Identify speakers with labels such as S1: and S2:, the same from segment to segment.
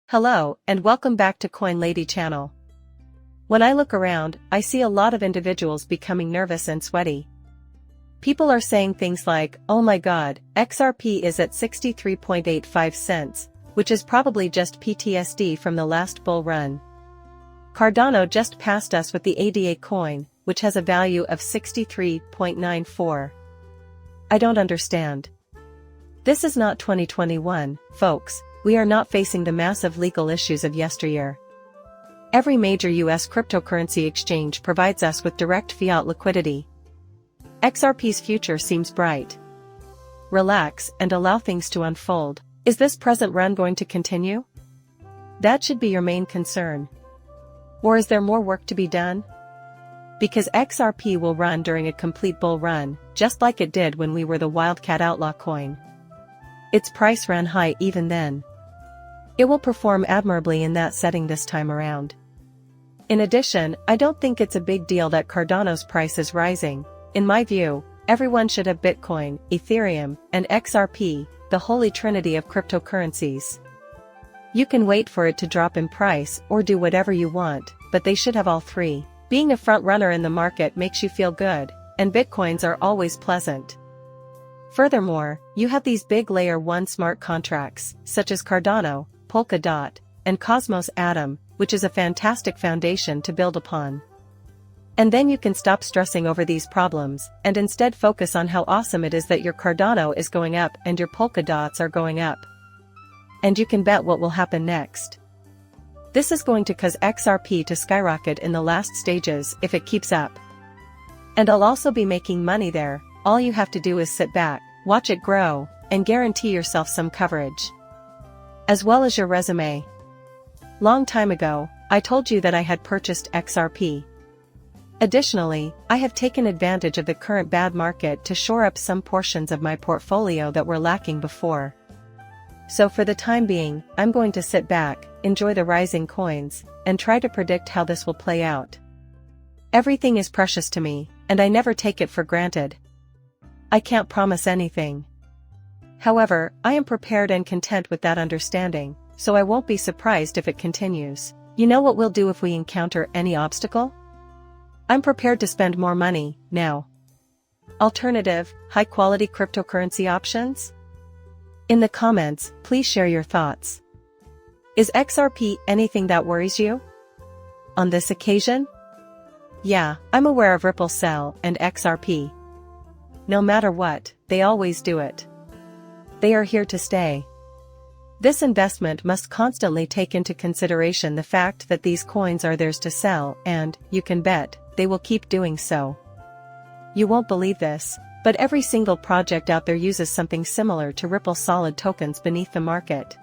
S1: Hello, and welcome back to Coin Lady channel. When I look around, I see a lot of individuals becoming nervous and sweaty. People are saying things like, oh my god, XRP is at 63.85 cents, which is probably just PTSD from the last bull run. Cardano just passed us with the ADA coin, which has a value of 63.94. I don't understand. This is not 2021, folks. We are not facing the massive legal issues of yesteryear. Every major US cryptocurrency exchange provides us with direct fiat liquidity. XRP's future seems bright. Relax and allow things to unfold. Is this present run going to continue? That should be your main concern. Or is there more work to be done? Because XRP will run during a complete bull run, just like it did when we were the Wildcat Outlaw coin. Its price ran high even then. It will perform admirably in that setting this time around. In addition, I don't think it's a big deal that Cardano's price is rising. In my view, everyone should have Bitcoin, Ethereum, and XRP, the holy trinity of cryptocurrencies. You can wait for it to drop in price or do whatever you want, but they should have all three. Being a front runner in the market makes you feel good, and Bitcoins are always pleasant. Furthermore, you have these big layer 1 smart contracts, such as Cardano, Polkadot, and Cosmos Atom, which is a fantastic foundation to build upon. And then you can stop stressing over these problems, and instead focus on how awesome it is that your Cardano is going up and your Polkadots are going up. And you can bet what will happen next. This is going to cause XRP to skyrocket in the last stages if it keeps up. And I'll also be making money there. All you have to do is sit back, watch it grow, and guarantee yourself some coverage. As well as your resume. Long time ago, I told you that I had purchased XRP. Additionally, I have taken advantage of the current bad market to shore up some portions of my portfolio that were lacking before. So for the time being, I'm going to sit back, enjoy the rising coins, and try to predict how this will play out. Everything is precious to me, and I never take it for granted. I can't promise anything. However, I am prepared and content with that understanding, so I won't be surprised if it continues. You know what we'll do if we encounter any obstacle? I'm prepared to spend more money, now. Alternative, high-quality cryptocurrency options? In the comments, please share your thoughts. Is XRP anything that worries you? On this occasion? Yeah, I'm aware of Ripple and XRP. No matter what, they always do it. They are here to stay. This investment must constantly take into consideration the fact that these coins are theirs to sell and, you can bet, they will keep doing so. You won't believe this, but every single project out there uses something similar to Ripple Solid tokens beneath the market.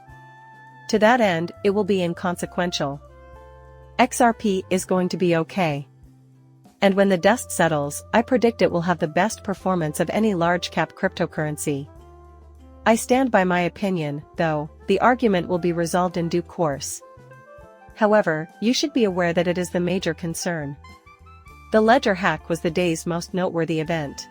S1: To that end, it will be inconsequential. XRP is going to be okay. And when the dust settles, I predict it will have the best performance of any large-cap cryptocurrency. I stand by my opinion, though, the argument will be resolved in due course. However, you should be aware that it is the major concern. The Ledger hack was the day's most noteworthy event.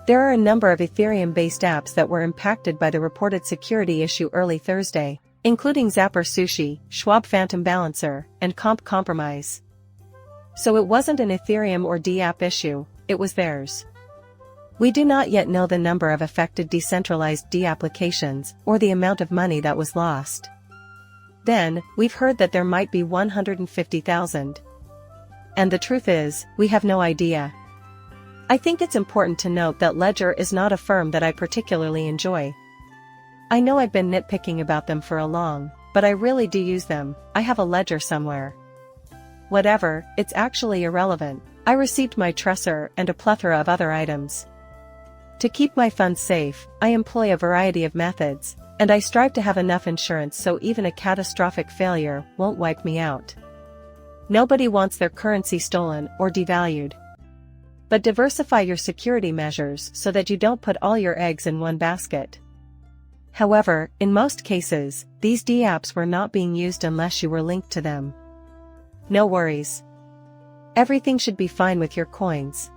S1: There are a number of Ethereum-based apps that were impacted by the reported security issue early Thursday, including Zapper Sushi, Schwab Phantom Balancer, and Comp Compromise. So it wasn't an Ethereum or DApp issue, it was theirs. We do not yet know the number of affected decentralized D applications or the amount of money that was lost. Then, we've heard that there might be 150,000. And the truth is, we have no idea. I think it's important to note that Ledger is not a firm that I particularly enjoy. I know I've been nitpicking about them for a long, but I really do use them. I have a Ledger somewhere. Whatever, it's actually irrelevant. I received my Trezor and a plethora of other items. To keep my funds safe, I employ a variety of methods, and I strive to have enough insurance so even a catastrophic failure won't wipe me out. Nobody wants their currency stolen or devalued. But diversify your security measures so that you don't put all your eggs in one basket. However, in most cases, these DApps were not being used unless you were linked to them. No worries. Everything should be fine with your coins.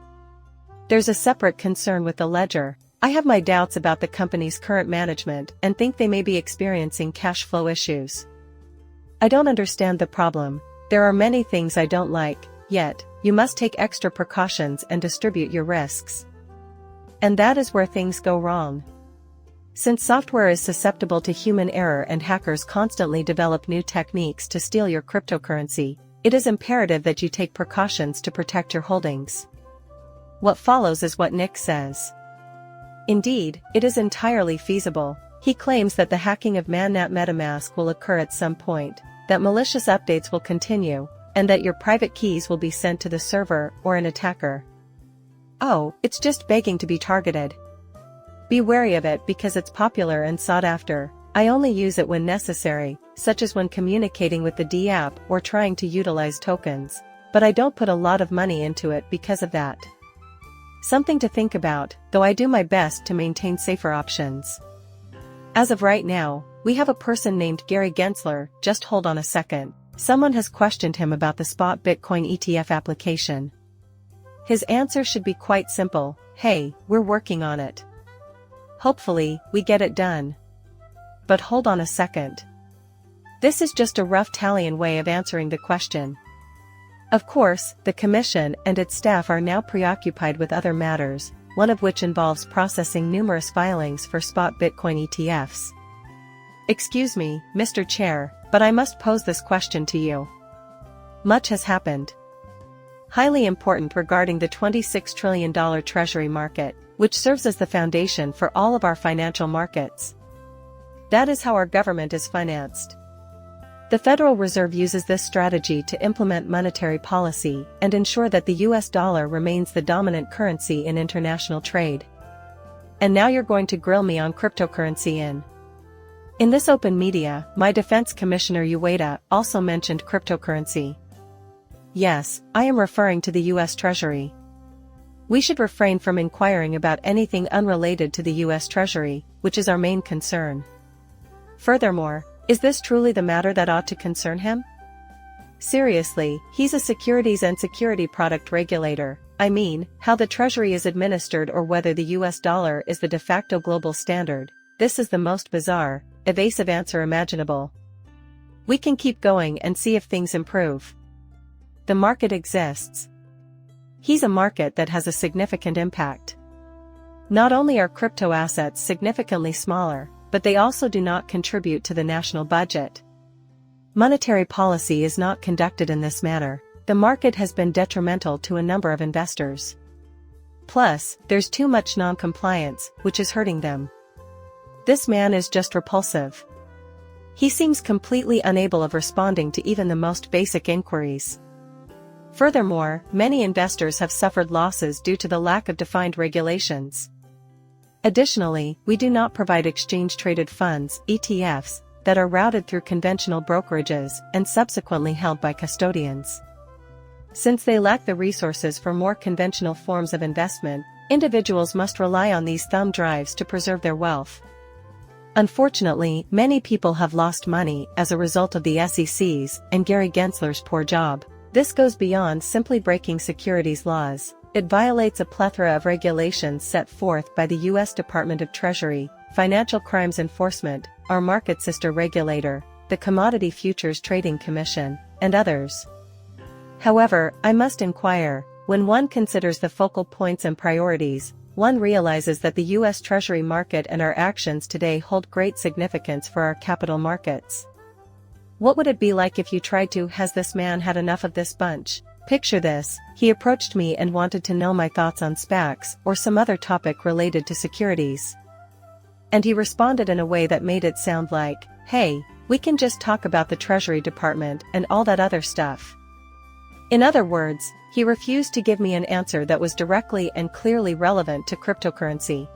S1: There's a separate concern with the Ledger. I have my doubts about the company's current management and think they may be experiencing cash flow issues. I don't understand the problem. There are many things I don't like, yet, you must take extra precautions and distribute your risks. And that is where things go wrong. Since software is susceptible to human error and hackers constantly develop new techniques to steal your cryptocurrency, it is imperative that you take precautions to protect your holdings. What follows is what Nick says. Indeed, it is entirely feasible. He claims that the hacking of Mannet MetaMask will occur at some point, that malicious updates will continue, and that your private keys will be sent to the server or an attacker. Oh, it's just begging to be targeted. Be wary of it because it's popular and sought after. I only use it when necessary, such as when communicating with the D app or trying to utilize tokens, but I don't put a lot of money into it because of that. Something to think about, though I do my best to maintain safer options. As of right now, we have a person named Gary Gensler. Just hold on a second. Someone has questioned him about the spot Bitcoin ETF application. His answer should be quite simple. Hey, we're working on it. Hopefully, we get it done. But hold on a second. This is just a rough Italian way of answering the question. Of course, the Commission and its staff are now preoccupied with other matters, one of which involves processing numerous filings for spot Bitcoin ETFs. Excuse me, Mr. Chair, but I must pose this question to you. Much has happened. Highly important regarding the $26 trillion Treasury market, which serves as the foundation for all of our financial markets. That is how our government is financed. The Federal Reserve uses this strategy to implement monetary policy and ensure that the US dollar remains the dominant currency in international trade. And now you're going to grill me on cryptocurrency in this open media, my defense commissioner Ueda also mentioned cryptocurrency. Yes, I am referring to the US Treasury. We should refrain from inquiring about anything unrelated to the US Treasury, which is our main concern. Furthermore, is this truly the matter that ought to concern him? Seriously, he's a securities and security product regulator. I mean, how the Treasury is administered or whether the US dollar is the de facto global standard. This is the most bizarre, evasive answer imaginable. We can keep going and see if things improve. The market exists. He's a market that has a significant impact. Not only are crypto assets significantly smaller, but they also do not contribute to the national budget. Monetary policy is not conducted in this manner. The market has been detrimental to a number of investors. Plus, there's too much non-compliance, which is hurting them. This man is just repulsive. He seems completely unable of responding to even the most basic inquiries. Furthermore, many investors have suffered losses due to the lack of defined regulations. Additionally, we do not provide exchange-traded funds, ETFs, that are routed through conventional brokerages and subsequently held by custodians. Since they lack the resources for more conventional forms of investment, individuals must rely on these thumb drives to preserve their wealth. Unfortunately, many people have lost money as a result of the SEC's and Gary Gensler's poor job. This goes beyond simply breaking securities laws. It violates a plethora of regulations set forth by the U.S. Department of Treasury, Financial Crimes Enforcement, our market sister regulator, the Commodity Futures Trading Commission, and others. However, I must inquire, when one considers the focal points and priorities, one realizes that the U.S. Treasury market and our actions today hold great significance for our capital markets. What would it be like if you tried to, has this man had enough of this bunch? Picture this, he approached me and wanted to know my thoughts on SPACs or some other topic related to securities. And he responded in a way that made it sound like, hey, we can just talk about the Treasury Department and all that other stuff. In other words, he refused to give me an answer that was directly and clearly relevant to cryptocurrency.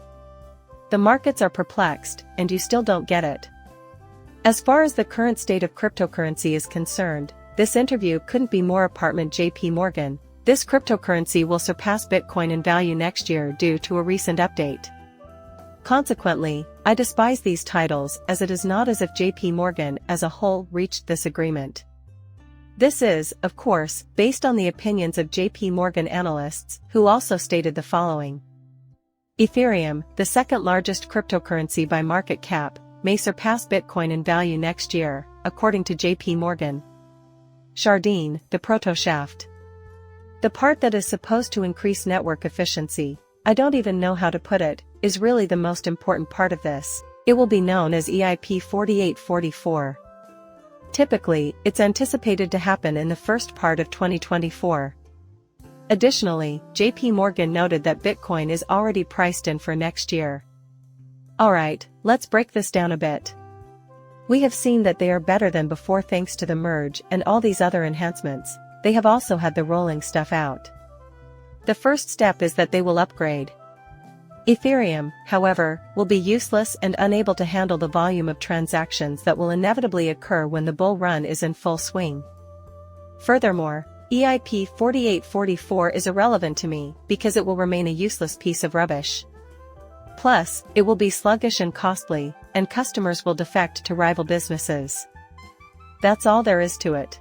S1: The markets are perplexed, and you still don't get it. As far as the current state of cryptocurrency is concerned, this interview couldn't be more apartment JP Morgan. This cryptocurrency will surpass Bitcoin in value next year due to a recent update. Consequently, I despise these titles as it is not as if JP Morgan as a whole reached this agreement. This is, of course, based on the opinions of JP Morgan analysts, who also stated the following. Ethereum, the second largest cryptocurrency by market cap, may surpass Bitcoin in value next year, according to JP Morgan. Chardin, the protoshaft. The part that is supposed to increase network efficiency, I don't even know how to put it, is really the most important part of this. It will be known as EIP 4844. Typically, it's anticipated to happen in the first part of 2024. Additionally, JP Morgan noted that Bitcoin is already priced in for next year. Alright, let's break this down a bit. We have seen that they are better than before thanks to the merge and all these other enhancements. They have also had the rolling stuff out. The first step is that they will upgrade. Ethereum, however, will be useless and unable to handle the volume of transactions that will inevitably occur when the bull run is in full swing. Furthermore, EIP 4844 is irrelevant to me because it will remain a useless piece of rubbish. Plus, it will be sluggish and costly, and customers will defect to rival businesses. That's all there is to it.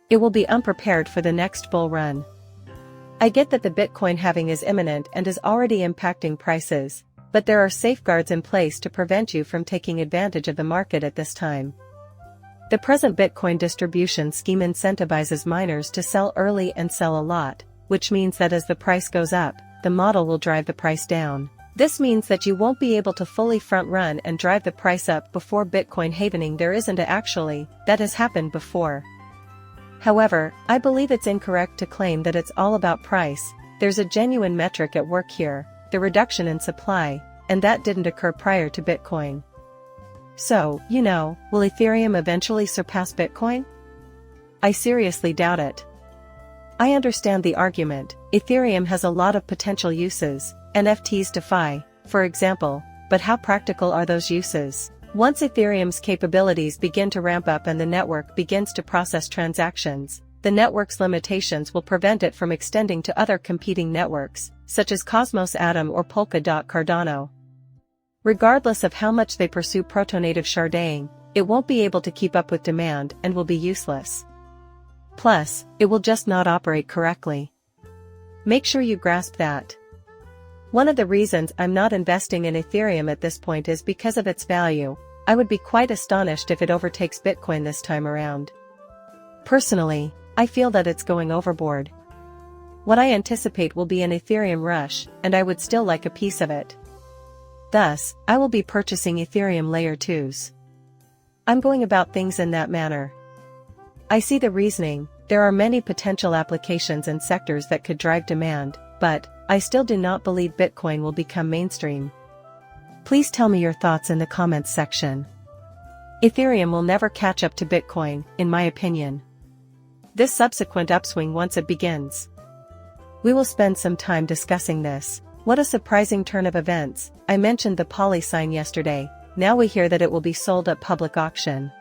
S1: It will be unprepared for the next bull run. I get that the Bitcoin halving is imminent and is already impacting prices, but there are safeguards in place to prevent you from taking advantage of the market at this time. The present Bitcoin distribution scheme incentivizes miners to sell early and sell a lot, which means that as the price goes up, the model will drive the price down. This means that you won't be able to fully front-run and drive the price up before Bitcoin halving. There isn't actually, that has happened before. However, I believe it's incorrect to claim that it's all about price. There's a genuine metric at work here, the reduction in supply, and that didn't occur prior to Bitcoin. So, will Ethereum eventually surpass Bitcoin? I seriously doubt it. I understand the argument. Ethereum has a lot of potential uses, NFTs DeFi, for example, but how practical are those uses? Once Ethereum's capabilities begin to ramp up and the network begins to process transactions, the network's limitations will prevent it from extending to other competing networks, such as Cosmos Atom or Polkadot Cardano. Regardless of how much they pursue proto-native sharding, it won't be able to keep up with demand and will be useless. Plus, it will just not operate correctly. Make sure you grasp that. One of the reasons I'm not investing in Ethereum at this point is because of its value. I would be quite astonished if it overtakes Bitcoin this time around. Personally, I feel that it's going overboard. What I anticipate will be an Ethereum rush, and I would still like a piece of it. Thus, I will be purchasing Ethereum Layer 2s. I'm going about things in that manner. I see the reasoning. There are many potential applications and sectors that could drive demand, but I still do not believe Bitcoin will become mainstream. Please tell me your thoughts in the comments section. Ethereum will never catch up to Bitcoin, in my opinion. This subsequent upswing once it begins. We will spend some time discussing this. What a surprising turn of events. I mentioned the Poly sign yesterday, now we hear that it will be sold at public auction.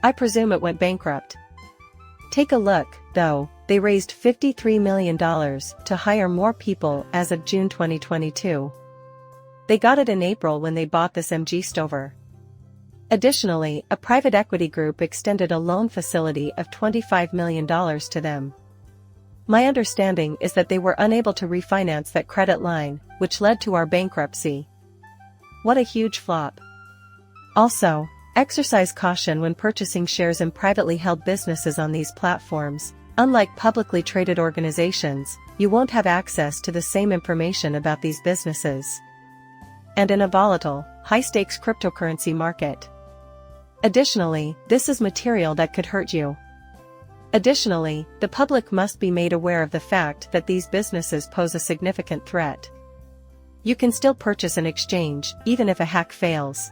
S1: I presume it went bankrupt. Take a look, though, they raised $53 million to hire more people as of June 2022. They got it in April when they bought this MG Stover. Additionally, a private equity group extended a loan facility of $25 million to them. My understanding is that they were unable to refinance that credit line, which led to our bankruptcy. What a huge flop. Also, exercise caution when purchasing shares in privately held businesses on these platforms. Unlike publicly traded organizations, you won't have access to the same information about these businesses. And in a volatile, high-stakes cryptocurrency market. Additionally, this is material that could hurt you. Additionally, the public must be made aware of the fact that these businesses pose a significant threat. You can still purchase an exchange, even if a hack fails.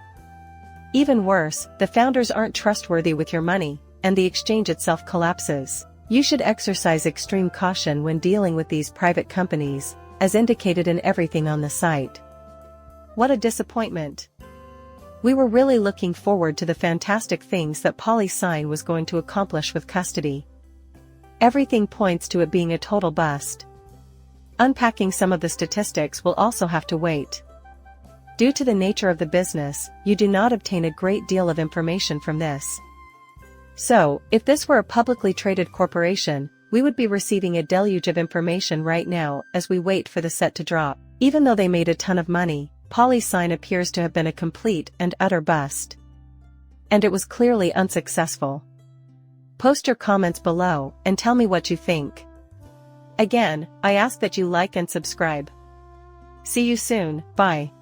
S1: Even worse, the founders aren't trustworthy with your money, and the exchange itself collapses. You should exercise extreme caution when dealing with these private companies, as indicated in everything on the site. What a disappointment. We were really looking forward to the fantastic things that PolySign was going to accomplish with custody. Everything points to it being a total bust. Unpacking some of the statistics will also have to wait. Due to the nature of the business, you do not obtain a great deal of information from this. So, if this were a publicly traded corporation, we would be receiving a deluge of information right now as we wait for the set to drop. Even though they made a ton of money, Polly's sign appears to have been a complete and utter bust. And it was clearly unsuccessful. Post your comments below and tell me what you think. Again, I ask that you like and subscribe. See you soon, bye.